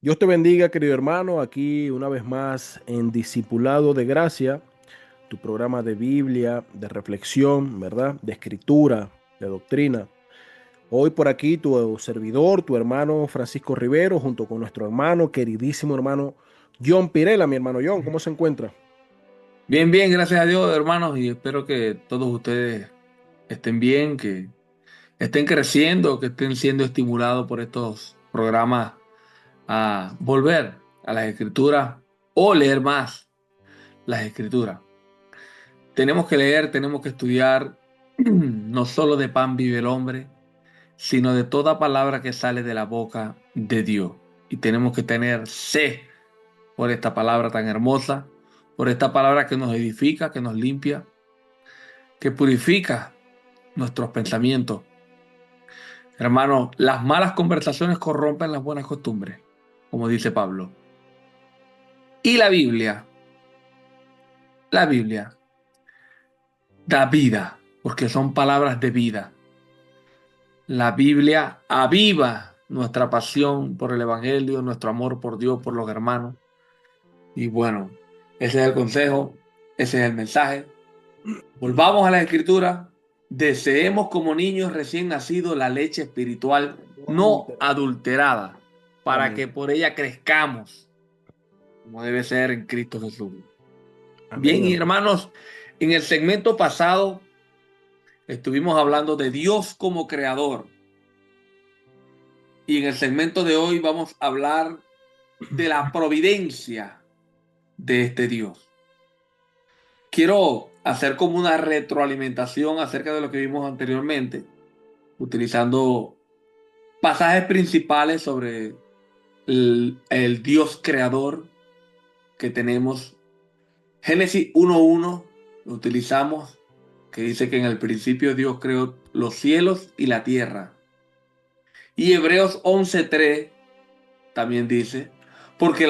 Dios te bendiga, querido hermano, aquí una vez más en Discipulado de Gracia, tu programa de Biblia, de reflexión, ¿verdad? De escritura, de doctrina. Hoy por aquí tu servidor, tu hermano Francisco Rivero, junto con nuestro hermano, queridísimo hermano John Pirela. Mi hermano John, ¿cómo se encuentra? Bien, bien, gracias a Dios, hermanos, y espero que todos ustedes estén bien, que estén creciendo, que estén siendo estimulados por estos programas a volver a las escrituras o leer más las escrituras. Tenemos que leer, tenemos que estudiar, no solo de pan vive el hombre, sino de toda palabra que sale de la boca de Dios. Y tenemos que tener sed por esta palabra tan hermosa, por esta palabra que nos edifica, que nos limpia, que purifica nuestros pensamientos. Hermano, las malas conversaciones corrompen las buenas costumbres, como dice Pablo. Y la Biblia da vida, porque son palabras de vida. La Biblia aviva nuestra pasión por el Evangelio, nuestro amor por Dios, por los hermanos. Y bueno, ese es el consejo, ese es el mensaje. Volvamos a la Escritura. Deseemos como niños recién nacidos la leche espiritual no adulterada, para Amén. que por ella crezcamos, como debe ser en Cristo Jesús. Bien, y Amén. hermanos, en el segmento pasado estuvimos hablando de Dios como creador. Y en el segmento de hoy vamos a hablar de la providencia de este Dios. Quiero hacer como una retroalimentación acerca de lo que vimos anteriormente, utilizando pasajes principales sobre el Dios creador que tenemos. Génesis 1:1 lo utilizamos, que dice que en el principio Dios creó los cielos y la tierra. Y Hebreos 11:3 también dice, porque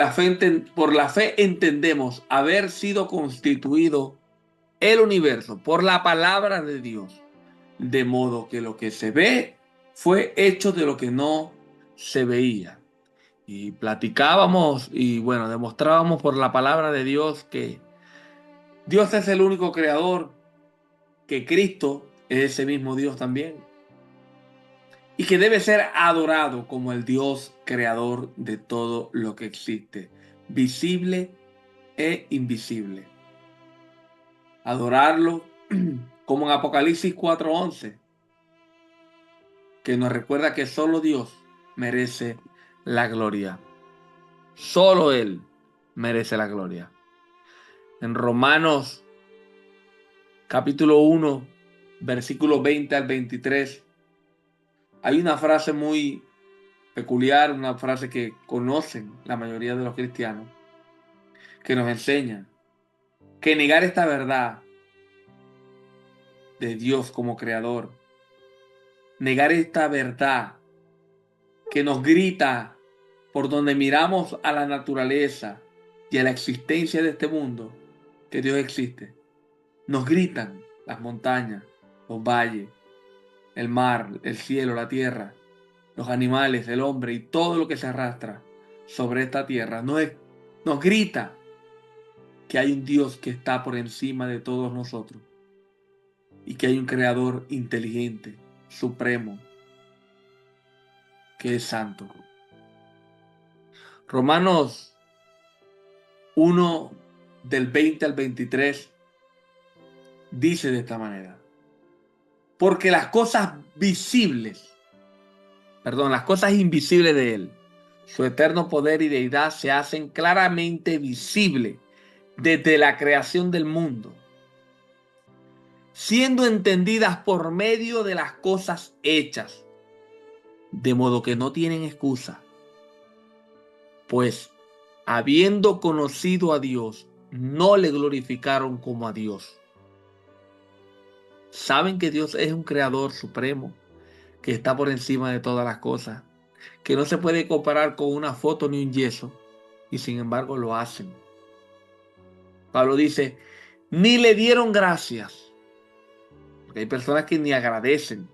por la fe entendemos haber sido constituido el universo por la palabra de Dios, de modo que lo que se ve fue hecho de lo que no se veía. Y platicábamos y bueno, demostrábamos por la palabra de Dios que Dios es el único creador, que Cristo es ese mismo Dios también, y que debe ser adorado como el Dios creador de todo lo que existe, visible e invisible. Adorarlo como en Apocalipsis 4:11, que nos recuerda que solo Dios merece la gloria. Solo Él merece la gloria. En Romanos capítulo 1, versículo 20 al 23, hay una frase muy peculiar, una frase que conocen la mayoría de los cristianos, que nos enseña que negar esta verdad de Dios como creador, negar esta verdad que nos grita por donde miramos a la naturaleza y a la existencia de este mundo, que Dios existe. Nos gritan las montañas, los valles, el mar, el cielo, la tierra, los animales, el hombre y todo lo que se arrastra sobre esta tierra. Nos grita que hay un Dios que está por encima de todos nosotros y que hay un creador inteligente, supremo, que es santo. Romanos 1 del 20 al 23 dice de esta manera, porque las cosas invisibles de Él, su eterno poder y deidad se hacen claramente visibles desde la creación del mundo, siendo entendidas por medio de las cosas hechas, de modo que no tienen excusa, pues habiendo conocido a Dios, no le glorificaron como a Dios. Saben que Dios es un creador supremo, que está por encima de todas las cosas, que no se puede comparar con una foto ni un yeso, y sin embargo lo hacen. Pablo dice, ni le dieron gracias, porque hay personas que ni agradecen.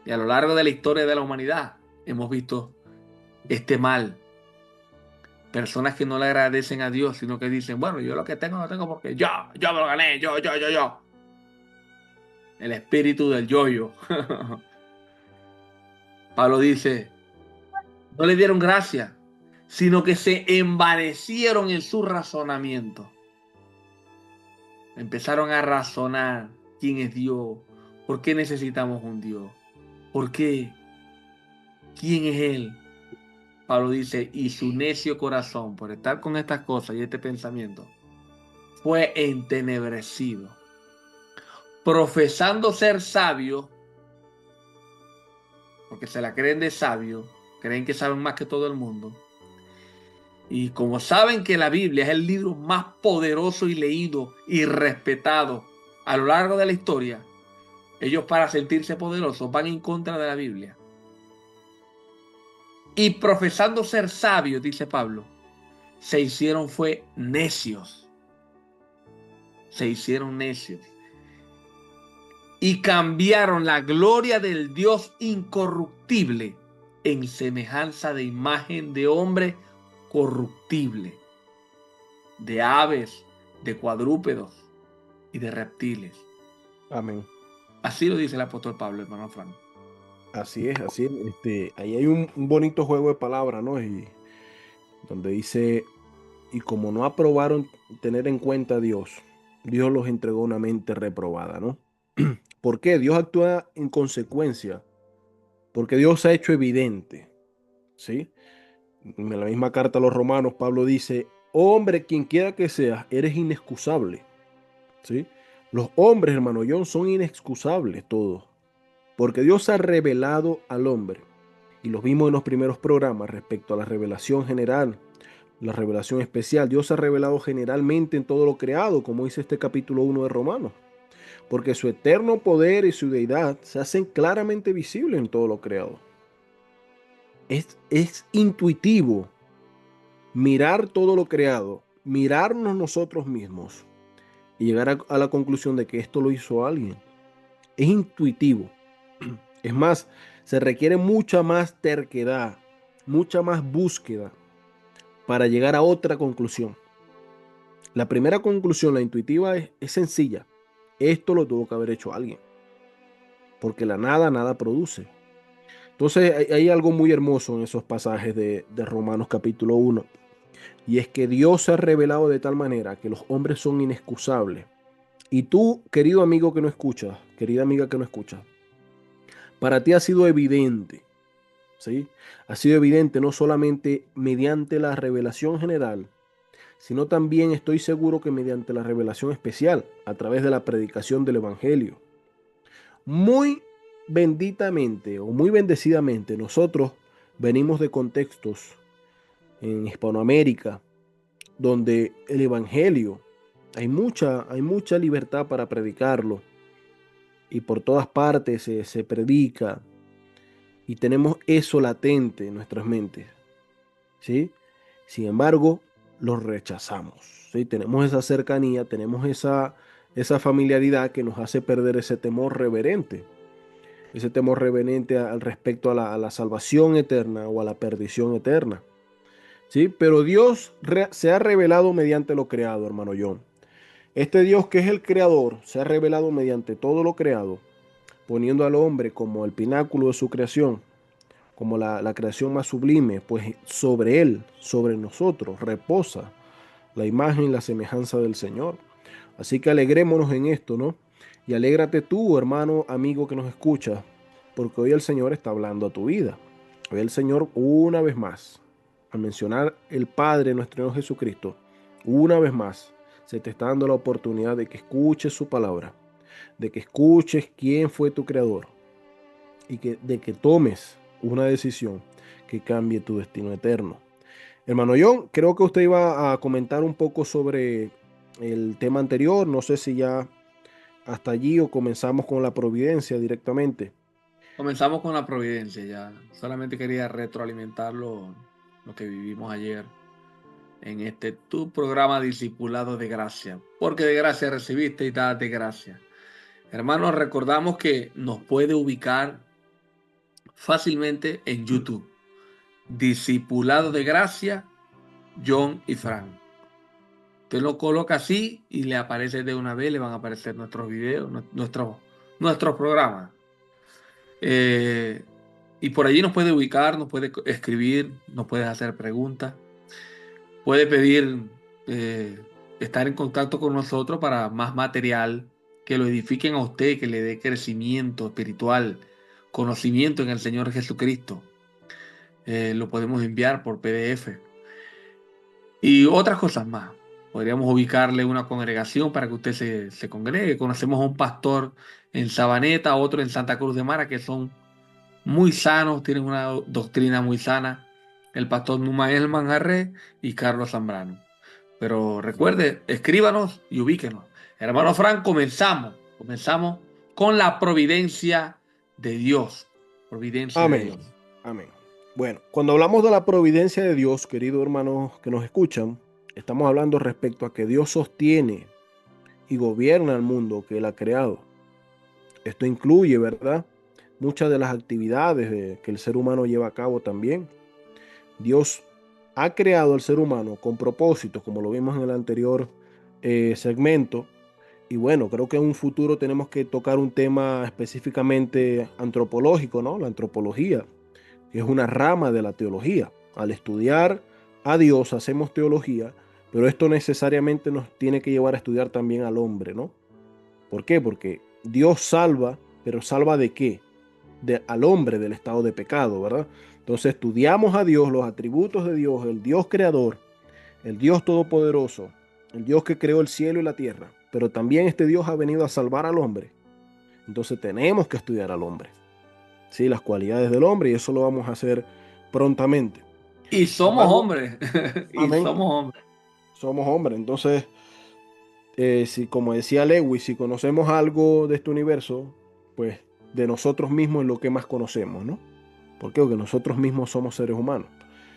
Y a lo largo de la historia de la humanidad hemos visto este mal. Personas que no le agradecen a Dios, sino que dicen, bueno, yo lo que tengo lo tengo porque yo me lo gané, yo. El espíritu del yo-yo. Pablo dice, no le dieron gracia, sino que se envanecieron en su razonamiento. Empezaron a razonar quién es Dios, por qué necesitamos un Dios, por qué, quién es Él. Pablo dice, y su necio corazón, por estar con estas cosas y este pensamiento, fue entenebrecido. Profesando ser sabio, porque se la creen de sabio, creen que saben más que todo el mundo. Y como saben que la Biblia es el libro más poderoso y leído y respetado a lo largo de la historia, ellos para sentirse poderosos van en contra de la Biblia. Y profesando ser sabios, dice Pablo, se hicieron fue necios. Se hicieron necios. Y cambiaron la gloria del Dios incorruptible en semejanza de imagen de hombre corruptible, de aves, de cuadrúpedos y de reptiles. Amén. Así lo dice el apóstol Pablo, hermano Frank. Así es, así es. Ahí hay un bonito juego de palabras, ¿no? Y donde dice, y como no aprobaron tener en cuenta a Dios, Dios los entregó una mente reprobada, ¿no? ¿Por qué? Dios actúa en consecuencia, porque Dios ha hecho evidente, ¿sí? En la misma carta a los romanos, Pablo dice, hombre, quien quiera que seas, eres inexcusable, ¿sí? Los hombres, hermano John, son inexcusables todos, porque Dios ha revelado al hombre, y lo vimos en los primeros programas respecto a la revelación general, la revelación especial. Dios ha revelado generalmente en todo lo creado, como dice este capítulo 1 de Romanos, porque su eterno poder y su deidad se hacen claramente visibles en todo lo creado. Es intuitivo mirar todo lo creado, mirarnos nosotros mismos y llegar a la conclusión de que esto lo hizo alguien. Es intuitivo. Es más, se requiere mucha más terquedad, mucha más búsqueda para llegar a otra conclusión. La primera conclusión, la intuitiva, es sencilla. Esto lo tuvo que haber hecho alguien, porque la nada, nada produce. Entonces hay algo muy hermoso en esos pasajes de Romanos capítulo 1, y es que Dios se ha revelado de tal manera que los hombres son inexcusables. Y tú, querido amigo que no escuchas, querida amiga que no escuchas, para ti ha sido evidente, ¿sí? Ha sido evidente no solamente mediante la revelación general, sino también estoy seguro que mediante la revelación especial, a través de la predicación del Evangelio. Muy benditamente o muy bendecidamente nosotros venimos de contextos en Hispanoamérica donde el Evangelio hay mucha libertad para predicarlo y por todas partes se predica y tenemos eso latente en nuestras mentes, ¿sí? Sin embargo, lo rechazamos, ¿sí? Tenemos esa cercanía, tenemos esa familiaridad que nos hace perder ese temor reverente al respecto a la salvación eterna o a la perdición eterna, ¿sí? Pero Dios se ha revelado mediante lo creado, hermano John. Este Dios que es el creador se ha revelado mediante todo lo creado, poniendo al hombre como el pináculo de su creación, como la creación más sublime, pues sobre él, sobre nosotros, reposa la imagen y la semejanza del Señor. Así que alegrémonos en esto, ¿no? Y alégrate tú, hermano, amigo que nos escucha, porque hoy el Señor está hablando a tu vida. Hoy el Señor, una vez más, al mencionar el Padre, nuestro Señor Jesucristo, una vez más, se te está dando la oportunidad de que escuches su palabra, de que escuches quién fue tu creador y de que tomes una decisión que cambie tu destino eterno. Hermano John, creo que usted iba a comentar un poco sobre el tema anterior. No sé si ya hasta allí o comenzamos con la providencia directamente. Comenzamos con la providencia ya. Solamente quería retroalimentar lo que vivimos ayer en tu programa Discipulado de Gracia. Porque de gracia recibiste y das de gracia. Hermanos, recordamos que nos puede ubicar fácilmente en YouTube. Discipulado de Gracia John y Frank. Usted lo coloca así y le aparece de una vez, le van a aparecer nuestros videos, nuestros programas. Y por allí nos puede ubicar, nos puede escribir, nos puede hacer preguntas, puede pedir estar en contacto con nosotros para más material que lo edifiquen a usted, que le dé crecimiento espiritual, conocimiento en el Señor Jesucristo. Lo podemos enviar por PDF y otras cosas más. Podríamos ubicarle una congregación para que usted se congregue. Conocemos a un pastor en Sabaneta, otro en Santa Cruz de Mara, que son muy sanos, tienen una doctrina muy sana. El pastor Numael Manjarre y Carlos Zambrano. Pero recuerde, escríbanos y ubíquenos. Hermano Frank, comenzamos con la providencia de Dios. Providencia de Amén. Dios. Amén. Bueno, cuando hablamos de la providencia de Dios, queridos hermanos que nos escuchan, estamos hablando respecto a que Dios sostiene y gobierna el mundo que Él ha creado. Esto incluye, ¿verdad?, muchas de las actividades que el ser humano lleva a cabo también. Dios ha creado al ser humano con propósitos, como lo vimos en el anterior segmento. Y bueno, creo que en un futuro tenemos que tocar un tema específicamente antropológico, ¿no? La antropología, que es una rama de la teología. Al estudiar a Dios hacemos teología, pero esto necesariamente nos tiene que llevar a estudiar también al hombre, ¿no? ¿Por qué? Porque Dios salva, pero ¿salva de qué? Al hombre del estado de pecado, ¿verdad? Entonces estudiamos a Dios, los atributos de Dios, el Dios creador, el Dios todopoderoso, el Dios que creó el cielo y la tierra, pero también este Dios ha venido a salvar al hombre. Entonces tenemos que estudiar al hombre, ¿sí? Las cualidades del hombre, y eso lo vamos a hacer prontamente. Y Sin somos embargo, hombres. Y amén, somos hombres. somos hombres. Entonces, si como decía Lewis, si conocemos algo de este universo, pues de nosotros mismos es lo que más conocemos, ¿no? ¿Por qué? Porque nosotros mismos somos seres humanos.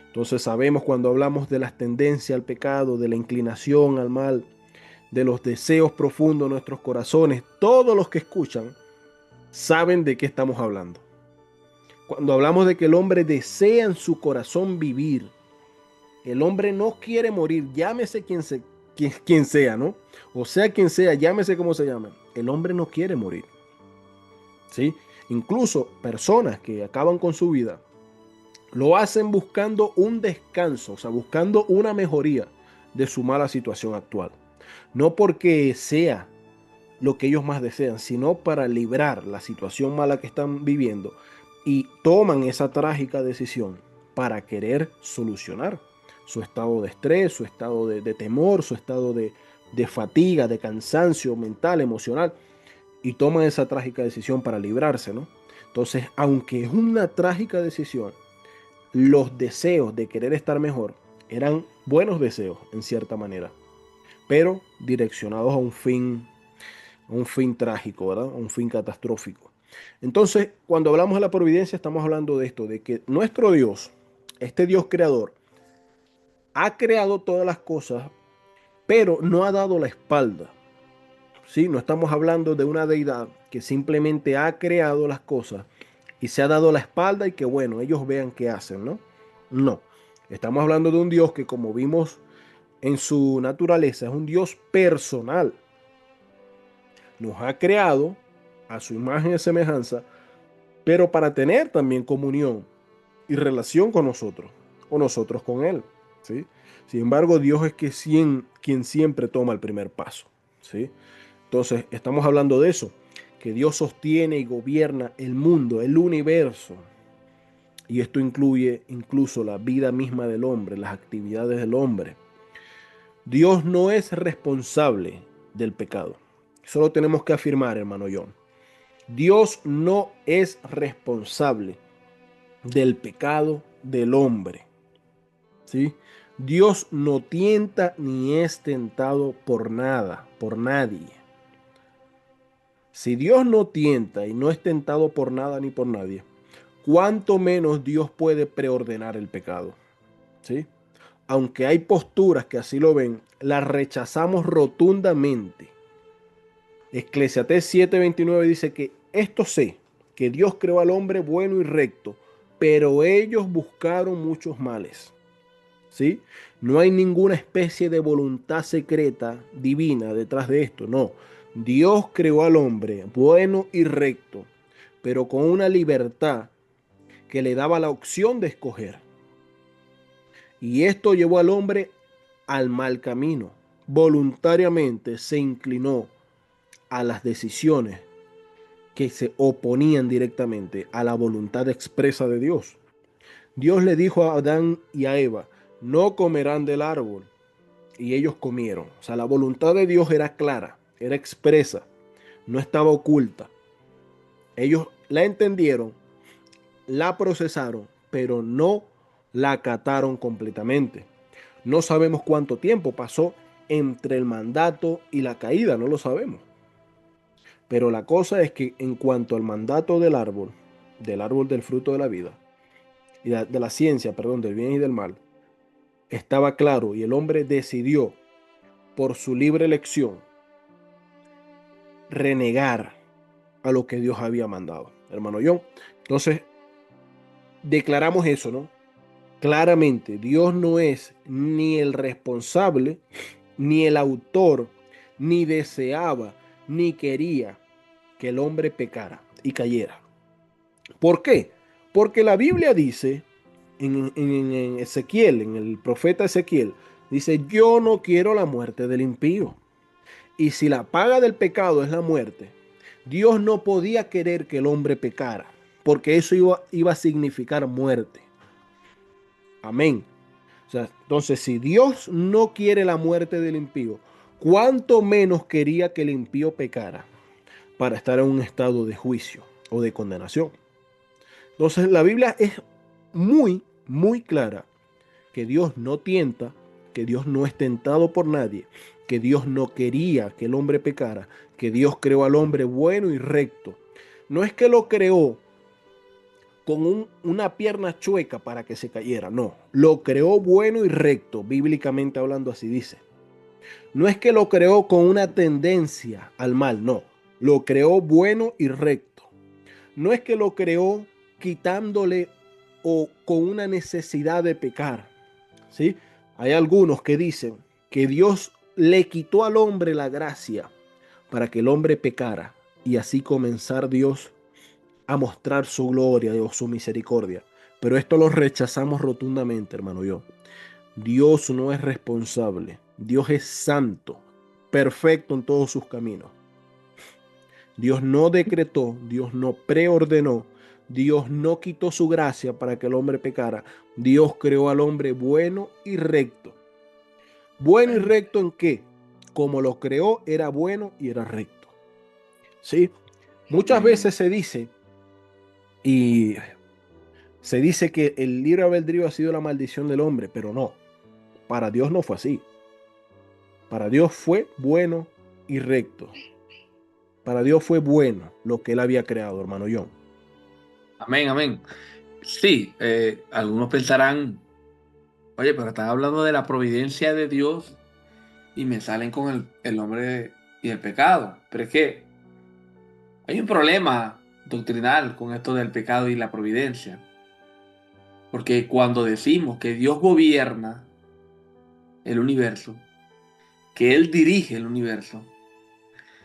Entonces sabemos cuando hablamos de las tendencias al pecado, de la inclinación al mal, de los deseos profundos de nuestros corazones, todos los que escuchan saben de qué estamos hablando. Cuando hablamos de que el hombre desea en su corazón vivir, el hombre no quiere morir, llámese quien sea, ¿no? O sea quien sea, llámese como se llame. El hombre no quiere morir, ¿sí? Incluso personas que acaban con su vida lo hacen buscando un descanso, o sea, buscando una mejoría de su mala situación actual. No porque sea lo que ellos más desean, sino para librar la situación mala que están viviendo y toman esa trágica decisión para querer solucionar su estado de estrés, su estado de temor, su estado de fatiga, de cansancio mental, emocional, y toman esa trágica decisión para librarse, ¿no? Entonces, aunque es una trágica decisión, los deseos de querer estar mejor eran buenos deseos en cierta manera, pero direccionados a un fin trágico, ¿verdad? A un fin catastrófico. Entonces, cuando hablamos de la providencia, estamos hablando de esto, de que nuestro Dios, este Dios creador, ha creado todas las cosas, pero no ha dado la espalda. ¿Sí? No estamos hablando de una deidad que simplemente ha creado las cosas y se ha dado la espalda y que bueno, ellos vean qué hacen, ¿no? No. Estamos hablando de un Dios que, como vimos en su naturaleza, es un Dios personal. Nos ha creado a su imagen y semejanza, pero para tener también comunión y relación con nosotros, o nosotros con Él, ¿sí? Sin embargo, Dios es quien siempre toma el primer paso, ¿sí? Entonces, estamos hablando de eso, que Dios sostiene y gobierna el mundo, el universo, y esto incluye incluso la vida misma del hombre, las actividades del hombre. Dios no es responsable del pecado. Eso lo tenemos que afirmar, hermano John. Dios no es responsable del pecado del hombre, ¿sí? Dios no tienta ni es tentado por nada, por nadie. Si Dios no tienta y no es tentado por nada ni por nadie, ¿cuánto menos Dios puede preordenar el pecado? ¿Sí? Aunque hay posturas que así lo ven, las rechazamos rotundamente. Eclesiastés 7:29 dice que esto sé, que Dios creó al hombre bueno y recto, pero ellos buscaron muchos males. ¿sí? No hay ninguna especie de voluntad secreta divina detrás de esto, no. Dios creó al hombre bueno y recto, pero con una libertad que le daba la opción de escoger. Y esto llevó al hombre al mal camino. Voluntariamente se inclinó a las decisiones que se oponían directamente a la voluntad expresa de Dios. Dios le dijo a Adán y a Eva, no comerán del árbol. Y ellos comieron. O sea, la voluntad de Dios era clara, era expresa, no estaba oculta. Ellos la entendieron, la procesaron, pero no la acataron completamente. No sabemos cuánto tiempo pasó entre el mandato y la caída, no lo sabemos. Pero la cosa es que en cuanto al mandato del árbol del fruto de la vida, y de la ciencia, perdón, del bien y del mal, estaba claro y el hombre decidió por su libre elección renegar a lo que Dios había mandado, hermano John. Entonces, declaramos eso, ¿no? Claramente, Dios no es ni el responsable, ni el autor, ni deseaba, ni quería que el hombre pecara y cayera. ¿Por qué? Porque la Biblia dice en Ezequiel, en el profeta Ezequiel, dice, yo no quiero la muerte del impío. Y si la paga del pecado es la muerte, Dios no podía querer que el hombre pecara, porque eso iba a significar muerte. Amén. O sea, entonces, si Dios no quiere la muerte del impío, ¿cuánto menos quería que el impío pecara para estar en un estado de juicio o de condenación? Entonces, la Biblia es muy, muy clara que Dios no tienta, que Dios no es tentado por nadie, que Dios no quería que el hombre pecara, que Dios creó al hombre bueno y recto. No es que lo creó con una pierna chueca para que se cayera, no. Lo creó bueno y recto, bíblicamente hablando así dice. No es que lo creó con una tendencia al mal, no. Lo creó bueno y recto. No es que lo creó quitándole o con una necesidad de pecar, ¿sí? Hay algunos que dicen que Dios le quitó al hombre la gracia para que el hombre pecara y así comenzar Dios a mostrar su gloria o su misericordia. Pero esto lo rechazamos rotundamente, hermano yo. Dios no es responsable. Dios es santo, perfecto en todos sus caminos. Dios no decretó, Dios no preordenó, Dios no quitó su gracia para que el hombre pecara. Dios creó al hombre bueno y recto. ¿Bueno y recto en qué? Como lo creó, era bueno y era recto. ¿Sí? Muchas veces y se dice que el libre albedrío ha sido la maldición del hombre, pero no. Para Dios no fue así. Para Dios fue bueno y recto. Para Dios fue bueno lo que él había creado, hermano John. Amén, amén. Sí, algunos pensarán, oye, pero están hablando de la providencia de Dios y me salen con el hombre y el pecado. Pero es que hay un problema doctrinal con esto del pecado y la providencia. Porque cuando decimos que Dios gobierna el universo, que Él dirige el universo,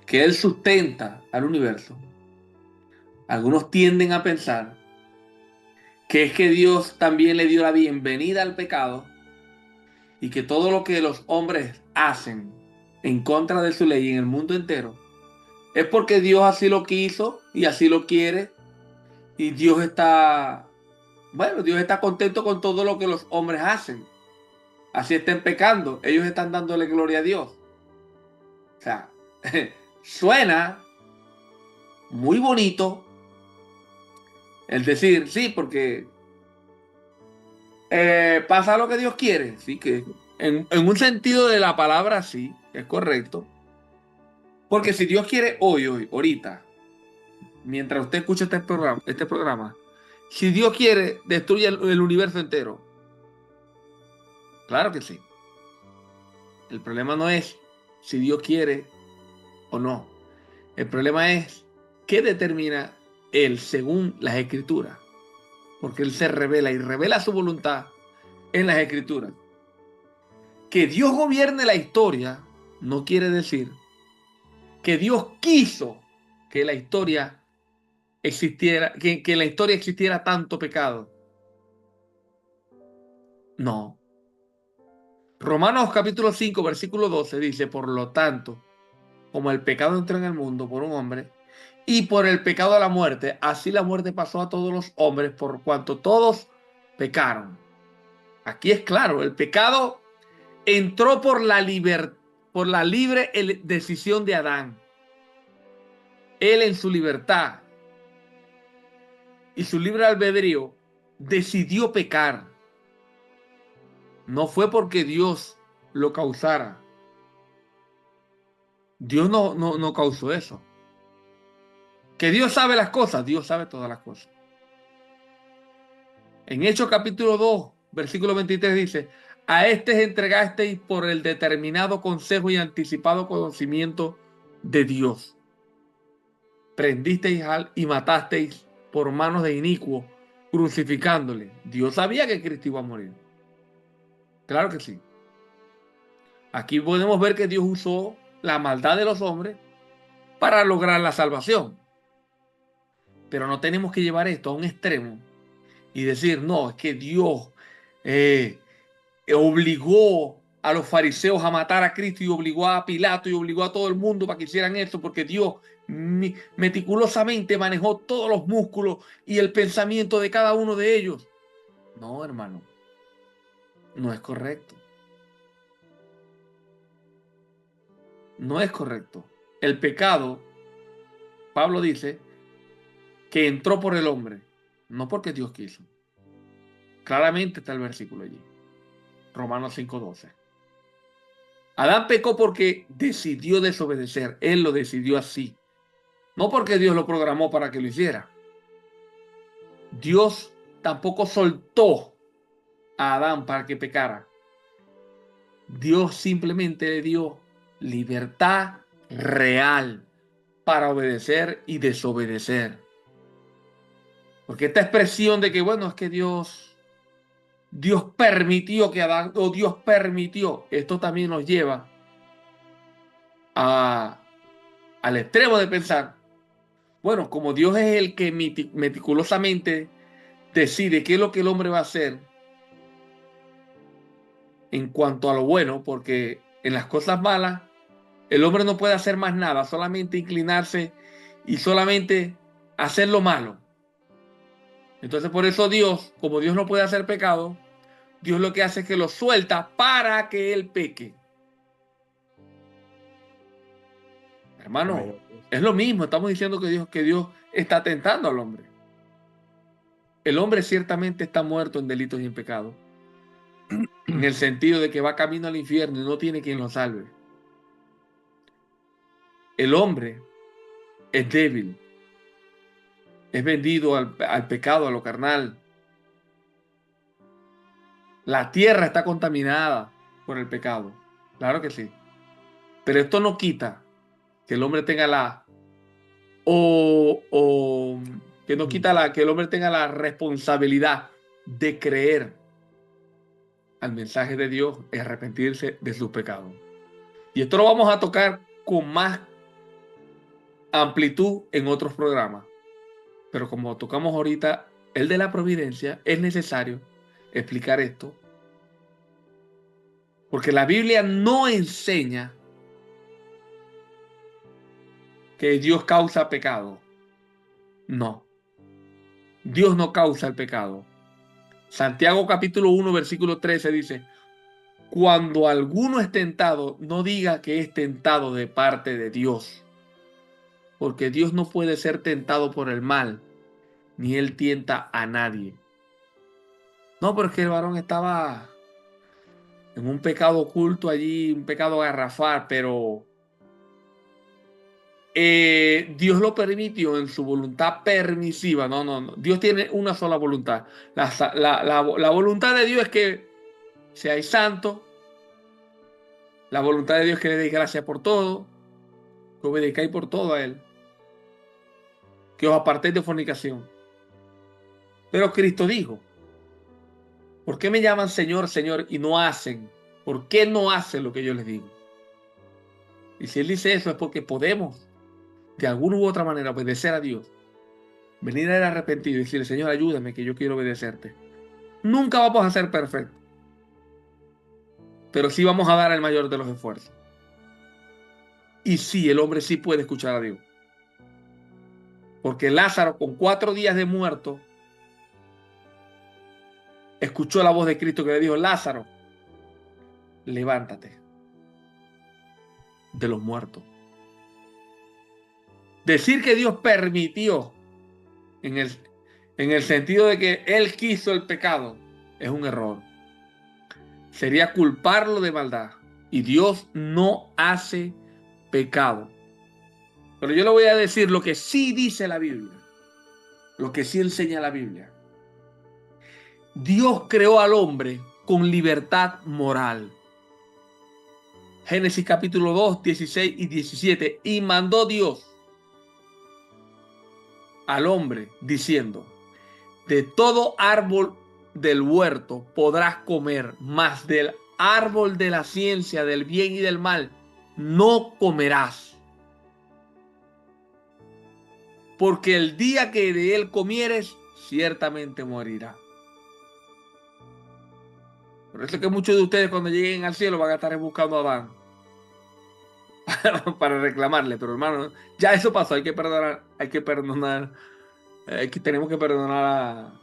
que Él sustenta al universo, algunos tienden a pensar que es que Dios también le dio la bienvenida al pecado y que todo lo que los hombres hacen en contra de su ley en el mundo entero es porque Dios así lo quiso y así lo quiere y Dios está, bueno, Dios está contento con todo lo que los hombres hacen. Así estén pecando, ellos están dándole gloria a Dios. O sea, suena muy bonito el decir, sí, porque pasa lo que Dios quiere, sí, que en un sentido de la palabra sí, es correcto. Porque si Dios quiere hoy, ahorita, mientras usted escucha este programa, si Dios quiere, destruye el universo entero. Claro que sí. El problema no es si Dios quiere o no. El problema es qué determina Él según las Escrituras. Porque Él se revela y revela su voluntad en las Escrituras. Que Dios gobierne la historia no quiere decir que Dios quiso que la historia existiera, que en la historia existiera tanto pecado. No. Romanos capítulo 5, versículo 12 dice, por lo tanto, como el pecado entró en el mundo por un hombre, y por el pecado de la muerte, así la muerte pasó a todos los hombres por cuanto todos pecaron. Aquí es claro, el pecado entró por la libre decisión de Adán. Él en su libertad y su libre albedrío decidió pecar. No fue porque Dios lo causara. Dios no causó eso. Que Dios sabe las cosas, Dios sabe todas las cosas. En Hechos capítulo 2, versículo 23 dice, a este entregasteis por el determinado consejo y anticipado conocimiento de Dios. Prendisteis y matasteis por manos de inicuo, crucificándole. Dios sabía que Cristo iba a morir. Claro que sí. Aquí podemos ver que Dios usó la maldad de los hombres para lograr la salvación. Pero no tenemos que llevar esto a un extremo y decir, no, es que Dios obligó a los fariseos a matar a Cristo y obligó a Pilato y obligó a todo el mundo para que hicieran eso porque Dios meticulosamente manejó todos los músculos y el pensamiento de cada uno de ellos. No, hermano, no es correcto. No es correcto. El pecado, Pablo dice, que entró por el hombre, no porque Dios quiso. Claramente está el versículo allí. Romanos 5:12. Adán pecó porque decidió desobedecer. Él lo decidió así. No porque Dios lo programó para que lo hiciera. Dios tampoco soltó a Adán para que pecara. Dios simplemente le dio libertad real para obedecer y desobedecer. Porque esta expresión de que, bueno, es que Dios permitió que Adán, o Dios permitió, esto también nos lleva al extremo de pensar, bueno, como Dios es el que meticulosamente decide qué es lo que el hombre va a hacer en cuanto a lo bueno, porque en las cosas malas el hombre no puede hacer más nada, solamente inclinarse y solamente hacer lo malo. Entonces por eso Dios, como Dios no puede hacer pecado, Dios lo que hace es que lo suelta para que él peque. Hermano, es lo mismo, estamos diciendo que Dios está tentando al hombre. El hombre ciertamente está muerto en delitos y en pecados, en el sentido de que va camino al infierno y no tiene quien lo salve. El hombre es débil, es vendido al pecado, a lo carnal. La tierra está contaminada por el pecado, claro que sí. Pero esto no quita que el hombre tenga que el hombre tenga la responsabilidad de creer al mensaje de Dios y arrepentirse de sus pecados. Y esto lo vamos a tocar con más amplitud en otros programas. Pero como tocamos ahorita el de la providencia, es necesario explicar esto. Porque la Biblia no enseña que Dios causa pecado. No. Dios no causa el pecado. Santiago capítulo 1, versículo 13 dice, cuando alguno es tentado, no diga que es tentado de parte de Dios. Porque Dios no puede ser tentado por el mal, ni él tienta a nadie. No, pero es que el varón estaba en un pecado oculto allí, un pecado garrafal, pero Dios lo permitió en su voluntad permisiva. No. Dios tiene una sola voluntad. La voluntad de Dios es que seáis santos. La voluntad de Dios es que le deis gracias por todo, que obedezcáis por todo a Él, que os apartéis de fornicación. Pero Cristo dijo, ¿por qué me llaman Señor, Señor y no hacen ¿Por qué no hacen lo que yo les digo? Y si Él dice eso es porque podemos, de alguna u otra manera, obedecer a Dios. Venir a Él arrepentido y decirle, Señor, ayúdame, que yo quiero obedecerte. Nunca vamos a ser perfectos, pero sí vamos a dar el mayor de los esfuerzos. Y sí, el hombre sí puede escuchar a Dios. Porque Lázaro, con 4 días de muerto, escuchó la voz de Cristo que le dijo, Lázaro, levántate de los muertos. Decir que Dios permitió, en el sentido de que Él quiso el pecado, es un error. Sería culparlo de maldad. Y Dios no hace pecado. Pero yo le voy a decir lo que sí dice la Biblia. Lo que sí enseña la Biblia. Dios creó al hombre con libertad moral. Génesis capítulo 2, 16 y 17. Y mandó Dios al hombre diciendo, de todo árbol del huerto podrás comer, mas del árbol de la ciencia del bien y del mal no comerás. Porque el día que de él comieres, ciertamente morirá. Por eso es que muchos de ustedes cuando lleguen al cielo van a estar buscando a Adán para reclamarle. Pero hermano, ya eso pasó, hay que perdonar, tenemos que perdonar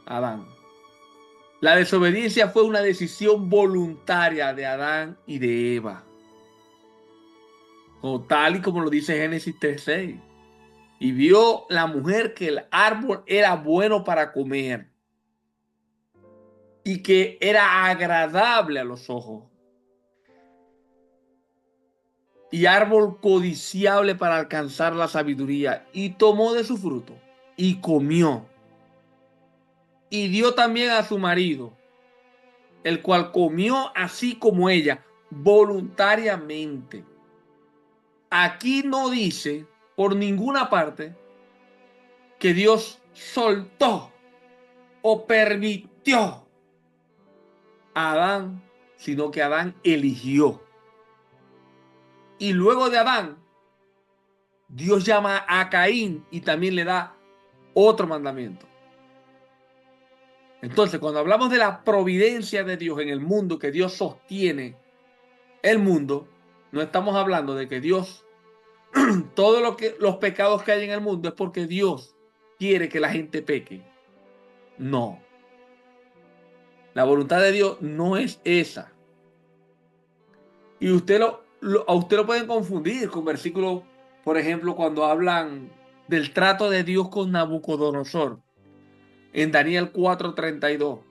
a Adán. La desobediencia fue una decisión voluntaria de Adán y de Eva. Tal y como lo dice Génesis 3:6. Y vio la mujer que el árbol era bueno para comer y que era agradable a los ojos y árbol codiciable para alcanzar la sabiduría, y tomó de su fruto y comió y dio también a su marido, el cual comió así como ella, voluntariamente. Aquí no dice por ninguna parte que Dios soltó o permitió a Adán, sino que Adán eligió. Y luego de Adán, Dios llama a Caín y también le da otro mandamiento. Entonces, cuando hablamos de la providencia de Dios en el mundo, que Dios sostiene el mundo, no estamos hablando de que Dios, todos los pecados que hay en el mundo es porque Dios quiere que la gente peque. No. La voluntad de Dios no es esa. Y a usted lo pueden confundir con versículos, por ejemplo, cuando hablan del trato de Dios con Nabucodonosor, en Daniel 4:32,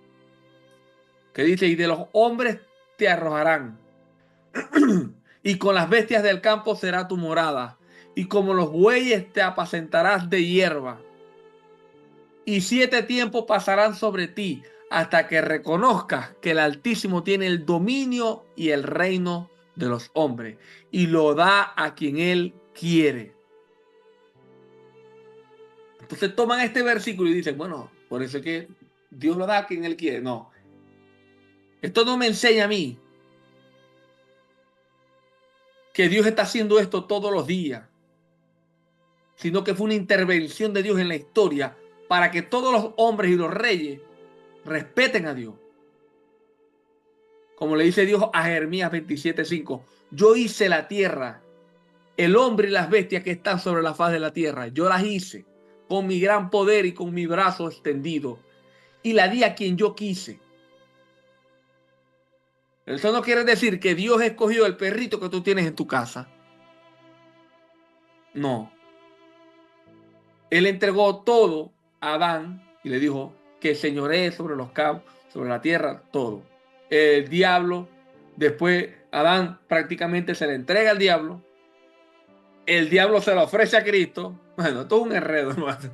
que dice, y de los hombres te arrojarán, y con las bestias del campo será tu morada, y como los bueyes te apacentarás de hierba, y 7 tiempos pasarán sobre ti, hasta que reconozcas que el Altísimo tiene el dominio y el reino de los hombres, y lo da a quien Él quiere. Entonces toman este versículo y dicen, bueno, por eso es que Dios lo da a quien Él quiere. No. Esto no me enseña a mí que Dios está haciendo esto todos los días, sino que fue una intervención de Dios en la historia para que todos los hombres y los reyes respeten a Dios. Como le dice Dios a Jeremías 27:5, yo hice la tierra, el hombre y las bestias que están sobre la faz de la tierra. Yo las hice con mi gran poder y con mi brazo extendido, y la di a quien yo quise. Eso no quiere decir que Dios escogió el perrito que tú tienes en tu casa. No. Él entregó todo a Adán y le dijo que señoree sobre los campos, sobre la tierra, todo. El diablo, después Adán prácticamente se le entrega al diablo. El diablo se lo ofrece a Cristo. Bueno, esto es un enredo, hermano.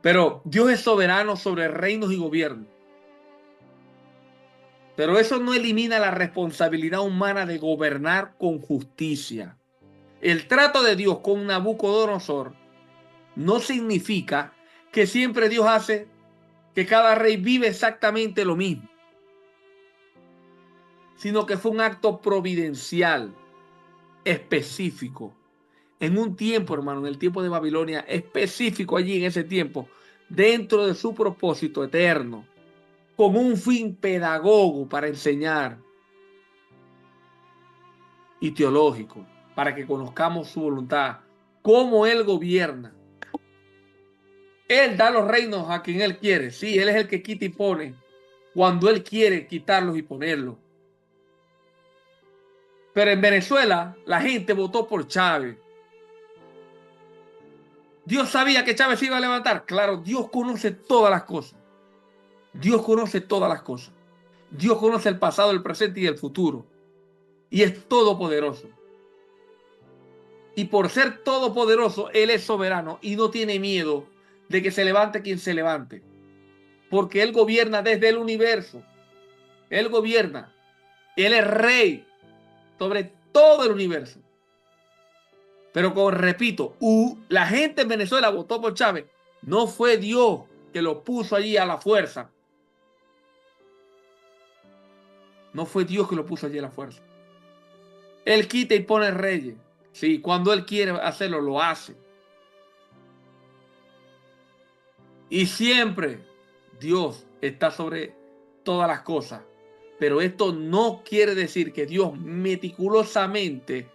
Pero Dios es soberano sobre reinos y gobiernos. Pero eso no elimina la responsabilidad humana de gobernar con justicia. El trato de Dios con Nabucodonosor no significa que siempre Dios hace que cada rey vive exactamente lo mismo. sino que fue un acto providencial, específico. En un tiempo, hermano, en el tiempo de Babilonia, específico allí en ese tiempo, dentro de su propósito eterno, con un fin pedagogo para enseñar y teológico, para que conozcamos su voluntad, cómo Él gobierna. Él da los reinos a quien Él quiere. Sí, Él es el que quita y pone cuando Él quiere quitarlos y ponerlos. Pero en Venezuela la gente votó por Chávez. Dios sabía que Chávez se iba a levantar. Claro, Dios conoce todas las cosas. Dios conoce todas las cosas. Dios conoce el pasado, el presente y el futuro. Y es todopoderoso. Y por ser todopoderoso, Él es soberano y no tiene miedo de que se levante quien se levante. Porque Él gobierna desde el universo. Él gobierna. Él es rey sobre todo el universo. Pero como repito, la gente en Venezuela votó por Chávez. No fue Dios que lo puso allí a la fuerza. No fue Dios que lo puso allí a la fuerza. Él quita y pone reyes. Sí, cuando Él quiere hacerlo, lo hace. Y siempre Dios está sobre todas las cosas. Pero esto no quiere decir que Dios meticulosamente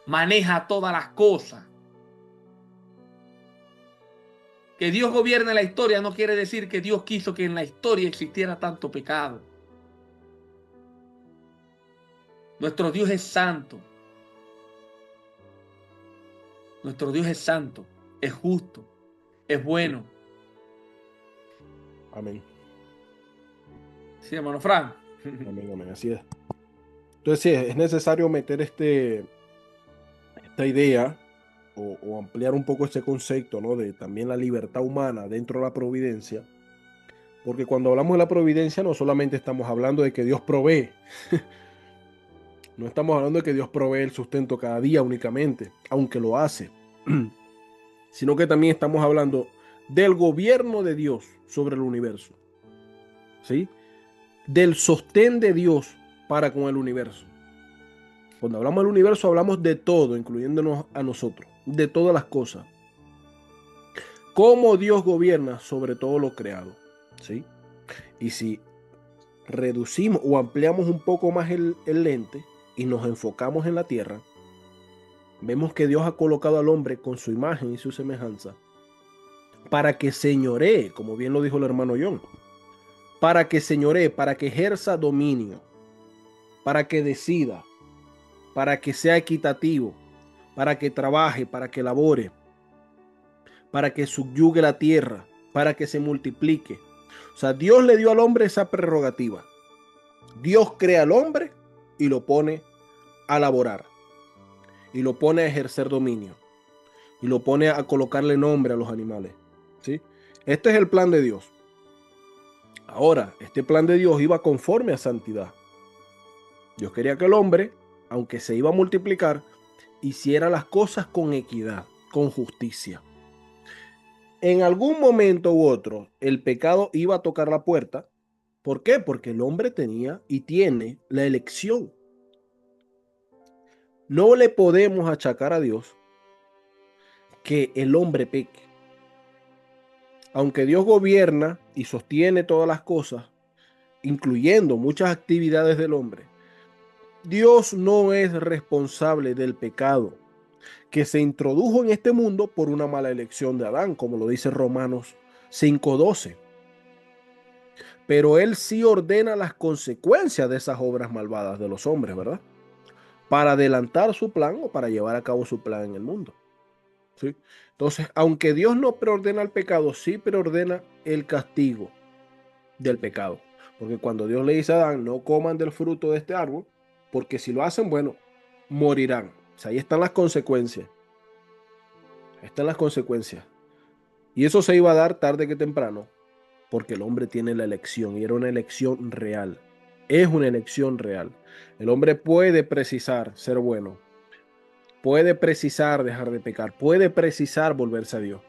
maneja todas las cosas. Que Dios gobierne la historia no quiere decir que Dios quiso que en la historia existiera tanto pecado. Nuestro Dios es santo. Nuestro Dios es santo, es justo, es bueno. Amén. Sí, hermano Frank. Amén, amén, así es. Entonces sí, es necesario meter esta idea o ampliar un poco este concepto, ¿no? De también la libertad humana dentro de la providencia. Porque cuando hablamos de la providencia no solamente estamos hablando de que Dios provee. No estamos hablando de que Dios provee el sustento cada día únicamente, aunque lo hace. Sino que también estamos hablando del gobierno de Dios sobre el universo. ¿Sí? Del sostén de Dios para con el universo. Cuando hablamos del universo hablamos de todo, incluyéndonos a nosotros, de todas las cosas. Cómo Dios gobierna sobre todo lo creado. ¿Sí? Y si reducimos o ampliamos un poco más el lente y nos enfocamos en la tierra, vemos que Dios ha colocado al hombre con su imagen y su semejanza para que señoree, como bien lo dijo el hermano John, para que señoree, para que ejerza dominio, para que decida, para que sea equitativo, para que trabaje, para que labore, para que subyugue la tierra, para que se multiplique. O sea, Dios le dio al hombre esa prerrogativa. Dios crea al hombre y lo pone a laborar, y lo pone a ejercer dominio, y lo pone a colocarle nombre a los animales. ¿Sí? Este es el plan de Dios. Ahora, este plan de Dios iba conforme a santidad. Dios quería que el hombre, aunque se iba a multiplicar, hiciera las cosas con equidad, con justicia. En algún momento u otro, el pecado iba a tocar la puerta. ¿Por qué? Porque el hombre tenía y tiene la elección. No le podemos achacar a Dios que el hombre peque. Aunque Dios gobierna y sostiene todas las cosas, incluyendo muchas actividades del hombre, Dios no es responsable del pecado que se introdujo en este mundo por una mala elección de Adán, como lo dice Romanos 5:12. Pero Él sí ordena las consecuencias de esas obras malvadas de los hombres, ¿verdad? Para adelantar su plan o para llevar a cabo su plan en el mundo. ¿Sí? Entonces, aunque Dios no preordena el pecado, sí preordena el castigo del pecado. Porque cuando Dios le dice a Adán, no coman del fruto de este árbol, porque si lo hacen, bueno, morirán. O sea, ahí están las consecuencias. Ahí están las consecuencias. Y eso se iba a dar tarde que temprano, porque el hombre tiene la elección y era una elección real. Es una elección real. El hombre puede precisar ser bueno, puede precisar dejar de pecar, puede precisar volverse a Dios.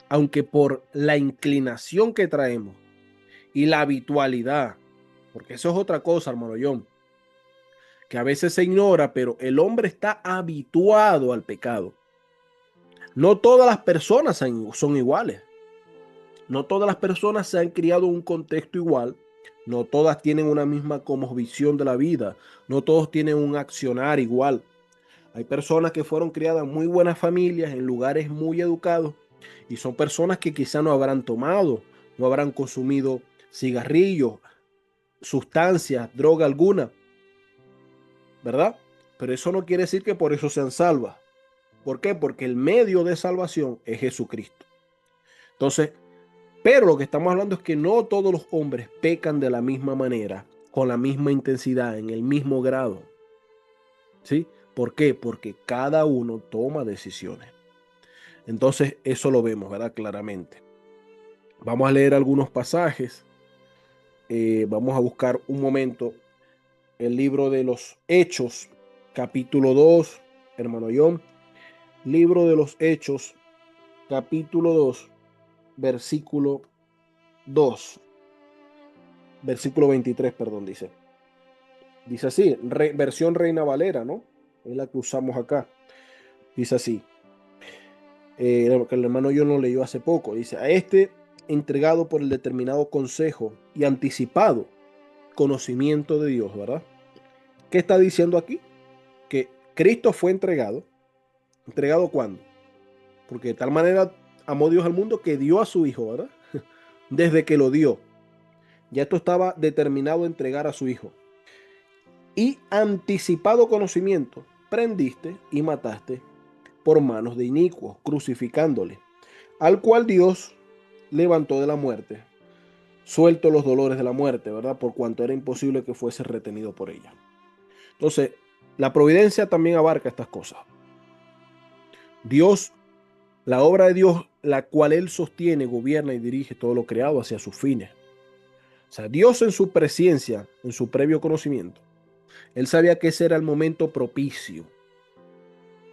Aunque por la inclinación que traemos y la habitualidad, porque eso es otra cosa, hermano John. que a veces se ignora, pero el hombre está habituado al pecado. No todas las personas son iguales. No todas las personas se han criado en un contexto igual. No todas tienen una misma visión de la vida. No todos tienen un accionar igual. Hay personas que fueron criadas en muy buenas familias, en lugares muy educados, y son personas que quizá no habrán tomado, no habrán consumido cigarrillos, sustancias, droga alguna, ¿verdad? Pero eso no quiere decir que por eso sean salvas. ¿Por qué? Porque el medio de salvación es Jesucristo. Entonces, pero lo que estamos hablando es que no todos los hombres pecan de la misma manera, con la misma intensidad, en el mismo grado. ¿Sí? ¿Por qué? Porque cada uno toma decisiones. Entonces, eso lo vemos, ¿verdad? Claramente. Vamos a leer algunos pasajes. Vamos a buscar un momento el libro de los Hechos, capítulo 2, hermano John. Libro de los Hechos, capítulo 2, versículo 2. Versículo 23, perdón, dice. Dice así, versión Reina Valera, ¿no? Es la que usamos acá. Dice así. Que el hermano yo lo leyó hace poco. Dice, a este entregado por el determinado consejo y anticipado conocimiento de Dios, ¿verdad? ¿Qué está diciendo aquí? Que Cristo fue entregado. ¿Entregado cuándo? Porque de tal manera amó Dios al mundo que dio a su Hijo, ¿verdad? Desde que lo dio. Ya esto estaba determinado a entregar a su Hijo. Y anticipado conocimiento, prendiste y mataste por manos de inicuos, crucificándole, al cual Dios levantó de la muerte, suelto los dolores de la muerte, ¿verdad? Por cuanto era imposible que fuese retenido por ella. Entonces, la providencia también abarca estas cosas. Dios, la obra de Dios, la cual Él sostiene, gobierna y dirige todo lo creado hacia sus fines. O sea, Dios en su presencia, en su previo conocimiento, Él sabía que ese era el momento propicio.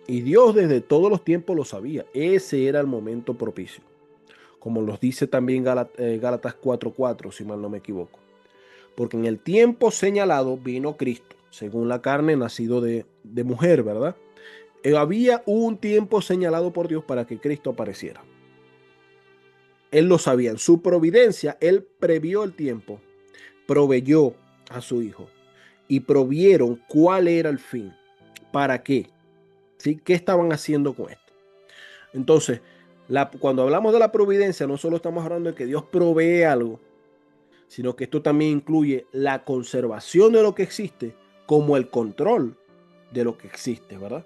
Y Dios desde todos los tiempos lo sabía. Ese era el momento propicio. Como nos dice también Gálatas 4:4, si mal no me equivoco. Porque en el tiempo señalado vino Cristo, según la carne, nacido de mujer, ¿verdad? Había un tiempo señalado por Dios para que Cristo apareciera. Él lo sabía. En su providencia, Él previó el tiempo, proveyó a su Hijo y provieron cuál era el fin. ¿Para qué? ¿Sí? ¿Qué estaban haciendo con esto? Entonces, cuando hablamos de la providencia, no solo estamos hablando de que Dios provee algo, sino que esto también incluye la conservación de lo que existe como el control de lo que existe, ¿verdad?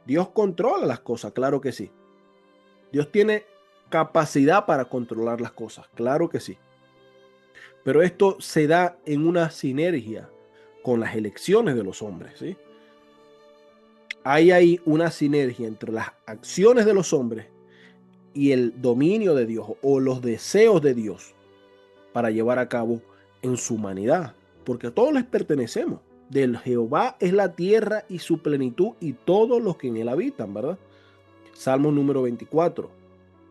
Dios controla las cosas, claro que sí. Dios tiene capacidad para controlar las cosas, claro que sí. Pero esto se da en una sinergia con las elecciones de los hombres, ¿sí? Hay ahí una sinergia entre las acciones de los hombres y el dominio de Dios o los deseos de Dios para llevar a cabo en su humanidad, porque todos les pertenecemos. Del Jehová es la tierra y su plenitud y todos los que en él habitan, ¿verdad? Salmo número 24.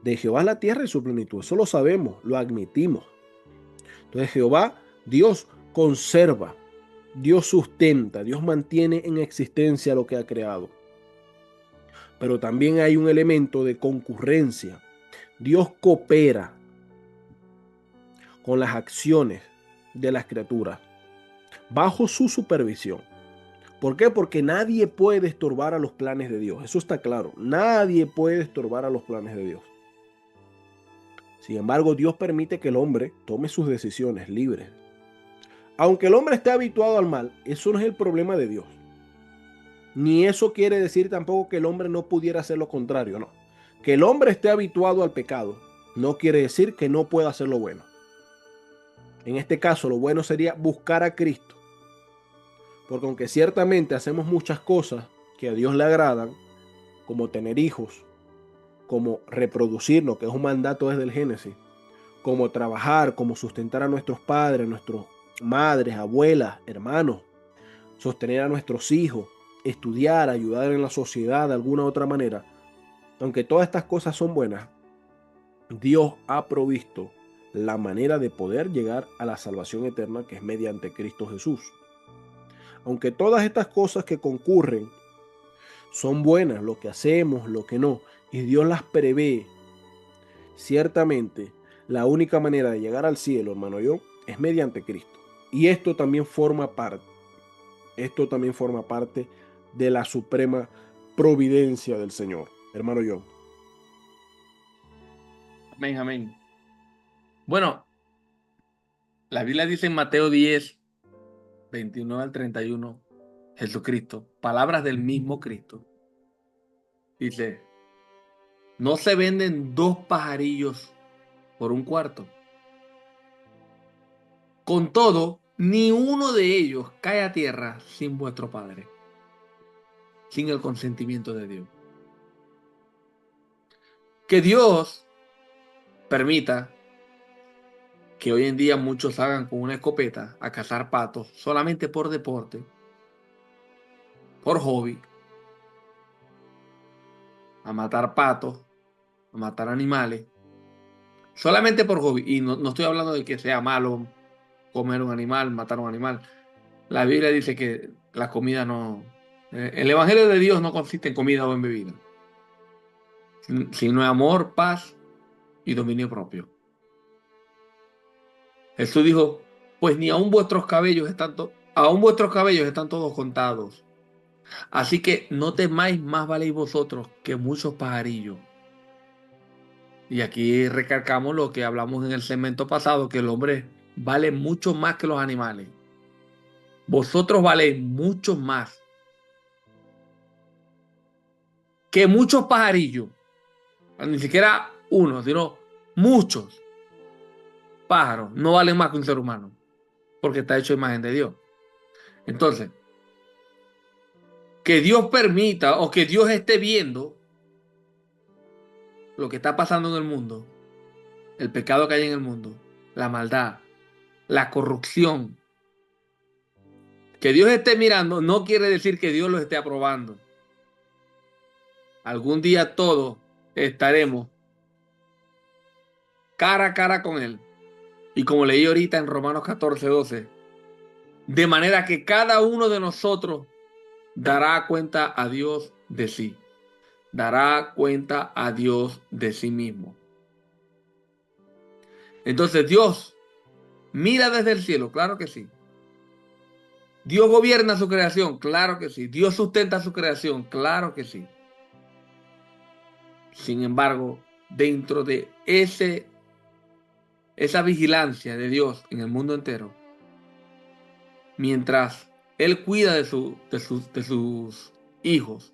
De Jehová es la tierra y su plenitud. Eso lo sabemos, lo admitimos. Entonces Jehová, Dios conserva, Dios sustenta, Dios mantiene en existencia lo que ha creado. Pero también hay un elemento de concurrencia. Dios coopera con las acciones de las criaturas bajo su supervisión. ¿Por qué? Porque nadie puede estorbar a los planes de Dios. Eso está claro. Nadie puede estorbar a los planes de Dios. Sin embargo, Dios permite que el hombre tome sus decisiones libres. Aunque el hombre esté habituado al mal, eso no es el problema de Dios. Ni eso quiere decir tampoco que el hombre no pudiera hacer lo contrario, no. Que el hombre esté habituado al pecado no quiere decir que no pueda hacer lo bueno. En este caso, lo bueno sería buscar a Cristo. Porque aunque ciertamente hacemos muchas cosas que a Dios le agradan, como tener hijos, como reproducirnos, que es un mandato desde el Génesis, como trabajar, como sustentar a nuestros padres, nuestras madres, abuelas, hermanos, sostener a nuestros hijos, estudiar, ayudar en la sociedad de alguna u otra manera, aunque todas estas cosas son buenas, Dios ha provisto la manera de poder llegar a la salvación eterna que es mediante Cristo Jesús. aunque todas estas cosas que concurren son buenas, lo que hacemos, lo que no, y Dios las prevé, ciertamente la única manera de llegar al cielo, hermano John, es mediante Cristo. Y esto también forma parte de la suprema providencia del Señor, hermano John. Amén, amén. Bueno, la Biblia dice en Mateo 10, 29 al 31, Jesucristo, palabras del mismo Cristo, dice, no se venden dos pajarillos por un cuarto. Con todo, ni uno de ellos cae a tierra sin vuestro Padre, sin el consentimiento de Dios. Que Dios permita que hoy en día muchos hagan con una escopeta a cazar patos solamente por deporte, por hobby, a matar patos, a matar animales, solamente por hobby. Y no estoy hablando de que sea malo comer un animal, matar un animal. La Biblia dice que la comida no... El Evangelio de Dios no consiste en comida o en bebida, sino en amor, paz y dominio propio. Jesús dijo, pues ni aun vuestros cabellos están todos contados. Así que no temáis, más valéis vosotros que muchos pajarillos. Y aquí recalcamos lo que hablamos en el segmento pasado, que el hombre vale mucho más que los animales. Vosotros valéis mucho más que muchos pajarillos. Ni siquiera uno, sino muchos pájaros. No valen más que un ser humano, porque está hecho a imagen de Dios. Entonces, que Dios permita o que Dios esté viendo lo que está pasando en el mundo, el pecado que hay en el mundo, la maldad, la corrupción. Que Dios esté mirando no quiere decir que Dios lo esté aprobando. Algún día todos estaremos cara a cara con Él. Y como leí ahorita en Romanos 14:12, de manera que cada uno de nosotros dará cuenta a Dios de sí. Dará cuenta a Dios de sí mismo. Entonces Dios mira desde el cielo, claro que sí. Dios gobierna su creación, claro que sí. Dios sustenta su creación, claro que sí. Sin embargo, dentro de esa vigilancia de Dios en el mundo entero, mientras Él cuida de sus hijos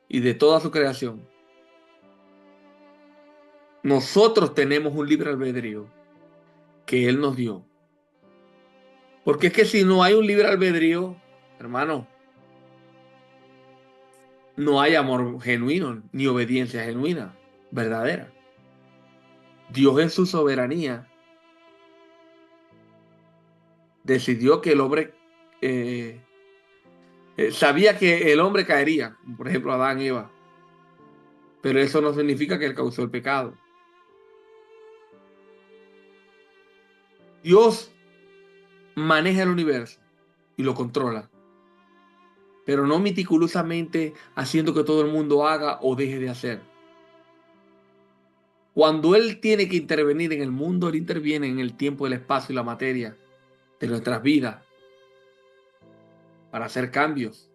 y de toda su creación, nosotros tenemos un libre albedrío que Él nos dio. Porque es que si no hay un libre albedrío, hermano, no hay amor genuino ni obediencia genuina, verdadera. Dios en su soberanía decidió que el hombre sabía que el hombre caería, por ejemplo Adán y Eva, pero eso no significa que él causó el pecado. Dios maneja el universo y lo controla, pero no meticulosamente haciendo que todo el mundo haga o deje de hacer. Cuando Él tiene que intervenir en el mundo, Él interviene en el tiempo, el espacio y la materia de nuestras vidas para hacer cambios.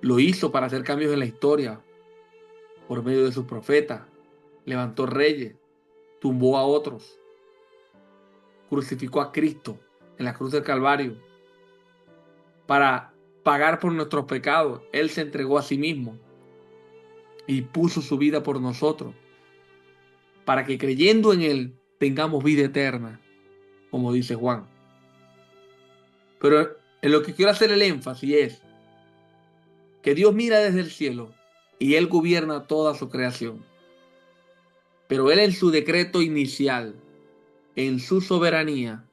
Lo hizo para hacer cambios en la historia por medio de sus profetas. Levantó reyes, tumbó a otros, crucificó a Cristo en la cruz del Calvario para pagar por nuestros pecados. Él se entregó a sí mismo y puso su vida por nosotros para que creyendo en Él tengamos vida eterna, como dice Juan. Pero en lo que quiero hacer el énfasis es que Dios mira desde el cielo y Él gobierna toda su creación. Pero Él en su decreto inicial, en su soberanía,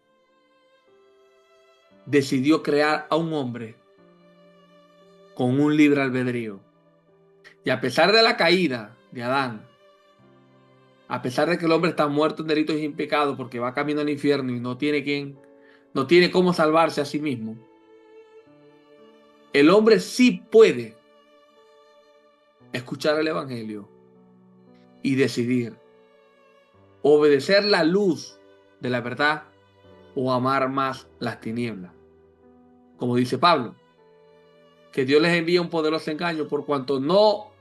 decidió crear a un hombre con un libre albedrío. Y a pesar de la caída de Adán, a pesar de que el hombre está muerto en delitos y en pecados porque va camino al infierno y no tiene quien no tiene cómo salvarse a sí mismo, el hombre sí puede escuchar el Evangelio y decidir obedecer la luz de la verdad o amar más las tinieblas. Como dice Pablo, que Dios les envía un poderoso engaño por cuanto no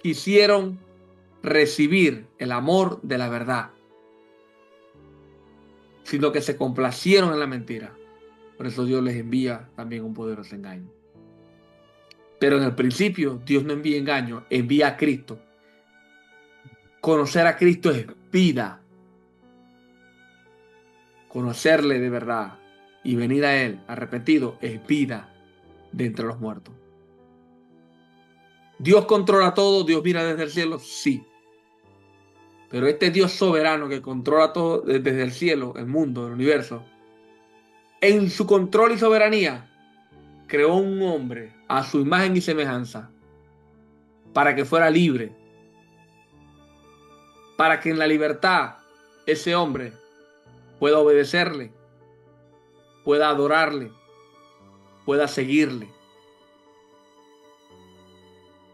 quisieron recibir el amor de la verdad, sino que se complacieron en la mentira. Por eso Dios les envía también un poderoso engaño. Pero en el principio Dios no envía engaño, envía a Cristo. Conocer a Cristo es vida. Conocerle de verdad y venir a Él arrepentido es vida de entre los muertos. ¿Dios controla todo? ¿Dios mira desde el cielo? Sí. Pero este Dios soberano que controla todo desde el cielo, el mundo, el universo, en su control y soberanía, creó un hombre a su imagen y semejanza para que fuera libre, para que en la libertad ese hombre pueda obedecerle, pueda adorarle, pueda seguirle.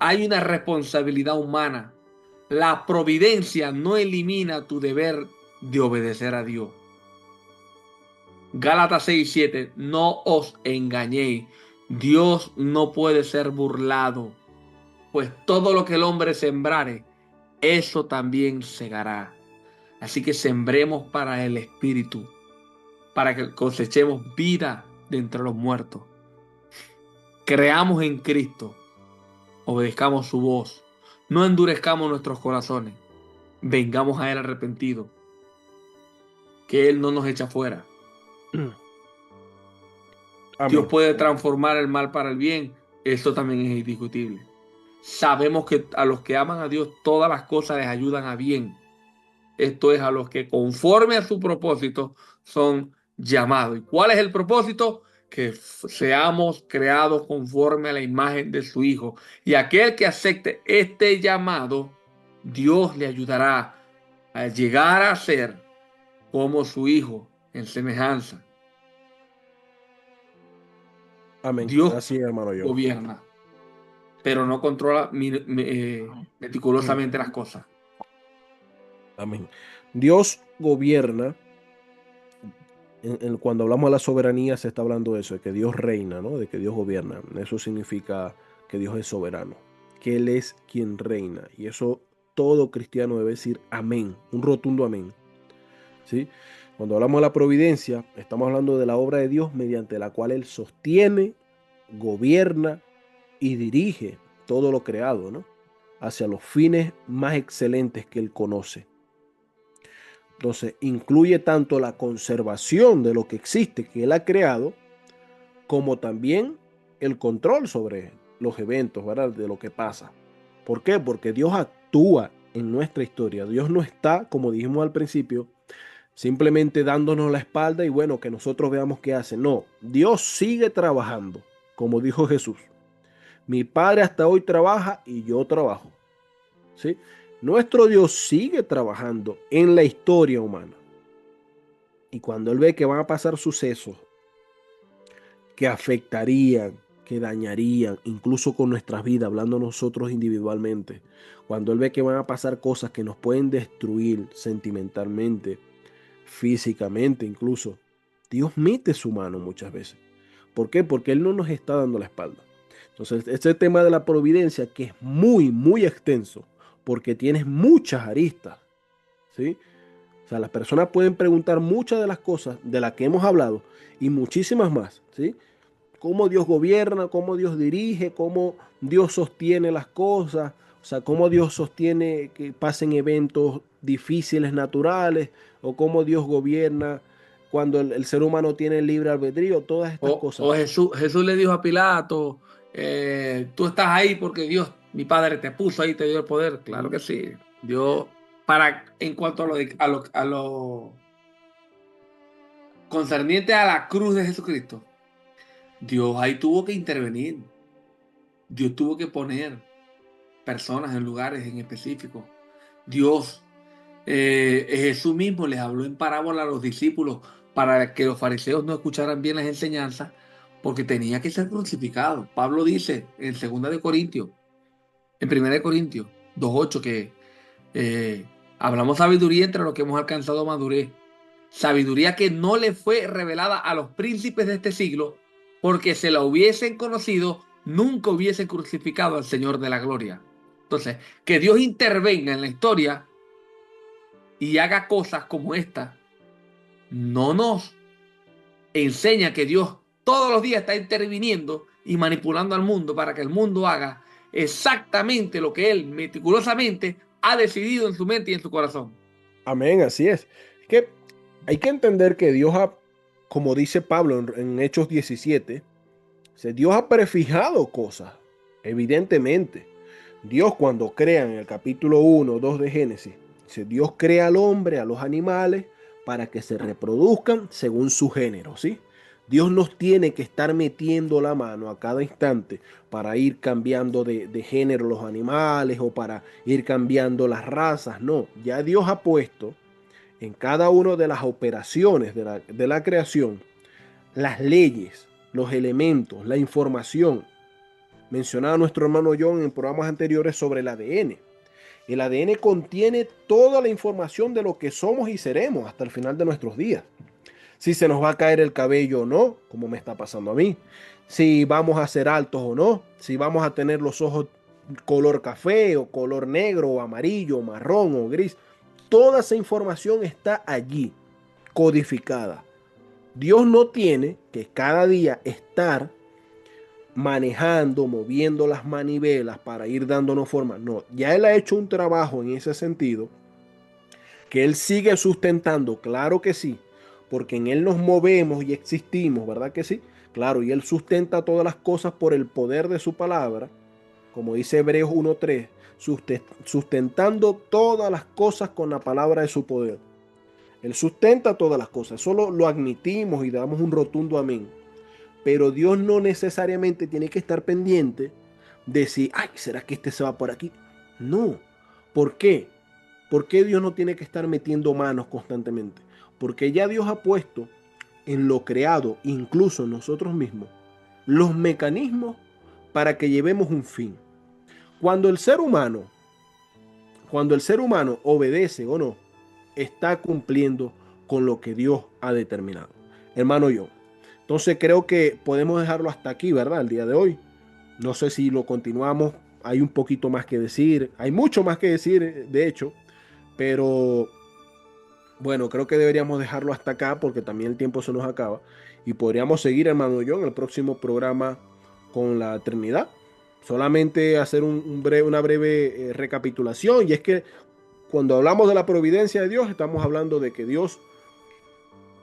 Hay una responsabilidad humana. La providencia no elimina tu deber de obedecer a Dios. Gálatas 6:7, no os engañéis. Dios no puede ser burlado, pues todo lo que el hombre sembrare, eso también segará. Así que sembremos para el Espíritu, para que cosechemos vida de entre los muertos. Creamos en Cristo, obedezcamos su voz, no endurezcamos nuestros corazones, vengamos a Él arrepentidos, que Él no nos echa fuera. Dios Amén. puede transformar el mal para el bien, eso también es indiscutible. Sabemos que a los que aman a Dios todas las cosas les ayudan a bien. Esto es a los que conforme a su propósito son llamados. ¿Y cuál es el propósito? Que seamos creados conforme a la imagen de su Hijo. Y aquel que acepte este llamado, Dios le ayudará a llegar a ser como su Hijo en semejanza. Amén. Dios Así es, hermano yo. gobierna, pero no controla meticulosamente las cosas. Amén. Dios gobierna. Cuando hablamos de la soberanía se está hablando de eso, de que Dios reina, ¿no? De que Dios gobierna. Eso significa que Dios es soberano, que Él es quien reina. Y eso todo cristiano debe decir amén, un rotundo amén. ¿Sí? Cuando hablamos de la providencia, estamos hablando de la obra de Dios mediante la cual Él sostiene, gobierna y dirige todo lo creado, ¿no? Hacia los fines más excelentes que Él conoce. Entonces, incluye tanto la conservación de lo que existe, que Él ha creado, como también el control sobre los eventos, ¿verdad? De lo que pasa. ¿Por qué? Porque Dios actúa en nuestra historia. Dios no está, como dijimos al principio, simplemente dándonos la espalda y bueno, que nosotros veamos qué hace. No, Dios sigue trabajando, como dijo Jesús. Mi Padre hasta hoy trabaja y yo trabajo. ¿Sí? Nuestro Dios sigue trabajando en la historia humana. Y cuando Él ve que van a pasar sucesos que afectarían, que dañarían, incluso con nuestras vidas, hablando nosotros individualmente, cuando Él ve que van a pasar cosas que nos pueden destruir sentimentalmente, físicamente incluso, Dios mete su mano muchas veces. ¿Por qué? Porque Él no nos está dando la espalda. Entonces, este tema de la providencia, que es muy, muy extenso, porque tienes muchas aristas, ¿sí? O sea, las personas pueden preguntar muchas de las cosas de las que hemos hablado y muchísimas más, ¿sí? Cómo Dios gobierna, cómo Dios dirige, cómo Dios sostiene las cosas, o sea, cómo Dios sostiene que pasen eventos difíciles naturales, o cómo Dios gobierna cuando el ser humano tiene libre albedrío, todas estas cosas. O Jesús le dijo a Pilato, tú estás ahí porque Dios, mi Padre, te puso ahí, te dio el poder. Claro que sí. Dios, en cuanto a lo concerniente a la cruz de Jesucristo, Dios ahí tuvo que intervenir. Dios tuvo que poner personas en lugares en específico. Dios, Jesús mismo les habló en parábola a los discípulos para que los fariseos no escucharan bien las enseñanzas, porque tenía que ser crucificado. Pablo dice en 2 de Corintios, en 1 de Corintios 2:8 que hablamos sabiduría entre los que hemos alcanzado madurez. Sabiduría que no le fue revelada a los príncipes de este siglo, porque si la hubiesen conocido, nunca hubiesen crucificado al Señor de la gloria. Entonces, que Dios intervenga en la historia y haga cosas como esta, no nos enseña que Dios todos los días está interviniendo y manipulando al mundo para que el mundo haga exactamente lo que Él meticulosamente ha decidido en su mente y en su corazón. Amén, así es. Es que hay que entender que Dios ha, como dice Pablo en Hechos 17, Dios ha prefijado cosas, evidentemente. Dios cuando crea en el capítulo 1, 2 de Génesis, Dios crea al hombre, a los animales, para que se reproduzcan según su género, ¿sí? Dios nos tiene que estar metiendo la mano a cada instante para ir cambiando de género los animales o para ir cambiando las razas. No, ya Dios ha puesto en cada una de las operaciones de la creación las leyes, los elementos, la información. Mencionaba nuestro hermano John en programas anteriores sobre el ADN. El ADN contiene toda la información de lo que somos y seremos hasta el final de nuestros días. Si se nos va a caer el cabello o no, como me está pasando a mí. Si vamos a ser altos o no. Si vamos a tener los ojos color café o color negro o amarillo o marrón o gris. Toda esa información está allí, codificada. Dios no tiene que cada día estar manejando, moviendo las manivelas para ir dándonos forma. No, ya Él ha hecho un trabajo en ese sentido que Él sigue sustentando, claro que sí, porque en Él nos movemos y existimos, ¿verdad que sí? Claro, y Él sustenta todas las cosas por el poder de su palabra, como dice Hebreos 1:3, sustentando todas las cosas con la palabra de su poder. Él sustenta todas las cosas, solo lo admitimos y damos un rotundo amén. Pero Dios no necesariamente tiene que estar pendiente de si, ay, ¿será que este se va por aquí? No. ¿Por qué? ¿Por qué Dios no tiene que estar metiendo manos constantemente? Porque ya Dios ha puesto en lo creado, incluso en nosotros mismos, los mecanismos para que llevemos un fin. Cuando el ser humano, cuando el ser humano obedece o no, está cumpliendo con lo que Dios ha determinado. Hermano yo. Entonces creo que podemos dejarlo hasta aquí, ¿verdad? El día de hoy. No sé si lo continuamos. Hay un poquito más que decir. Hay mucho más que decir, de hecho. Pero bueno, creo que deberíamos dejarlo hasta acá porque también el tiempo se nos acaba. Y podríamos seguir, hermano John, en el próximo programa con la Trinidad. Solamente hacer una breve recapitulación. Y es que cuando hablamos de la providencia de Dios, estamos hablando de que Dios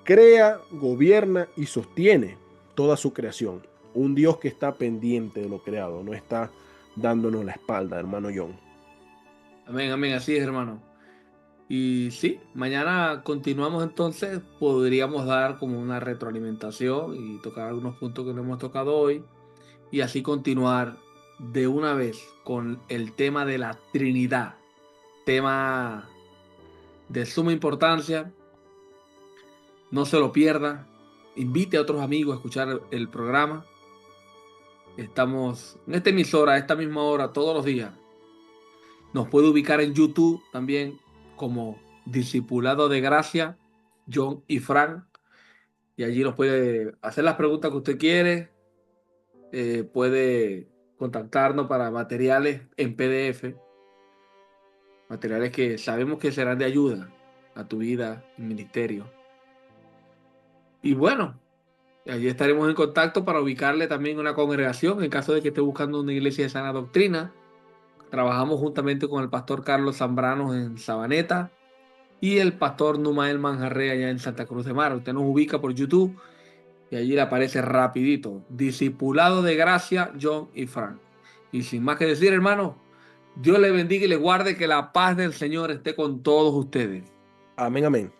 crea, gobierna y sostiene toda su creación. Un Dios que está pendiente de lo creado, no está dándonos la espalda, hermano John. Amén, amén, así es, hermano. Y sí, mañana continuamos entonces, podríamos dar como una retroalimentación y tocar algunos puntos que no hemos tocado hoy y así continuar de una vez con el tema de la Trinidad, tema de suma importancia. No se lo pierda, invite a otros amigos a escuchar el programa. Estamos en esta emisora a esta misma hora todos los días. Nos puede ubicar en YouTube también como Discipulado de Gracia, John y Frank. Y allí nos puede hacer las preguntas que usted quiere. Puede contactarnos para materiales en PDF. Materiales que sabemos que serán de ayuda a tu vida y ministerio. Y bueno, allí estaremos en contacto para ubicarle también una congregación en caso de que esté buscando una iglesia de sana doctrina. Trabajamos juntamente con el pastor Carlos Zambrano en Sabaneta y el pastor Numael Manjarre allá en Santa Cruz de Mar. Usted nos ubica por YouTube y allí le aparece rapidito. Discipulado de Gracia, John y Frank. Y sin más que decir, hermano, Dios le bendiga y le guarde, que la paz del Señor esté con todos ustedes. Amén, amén.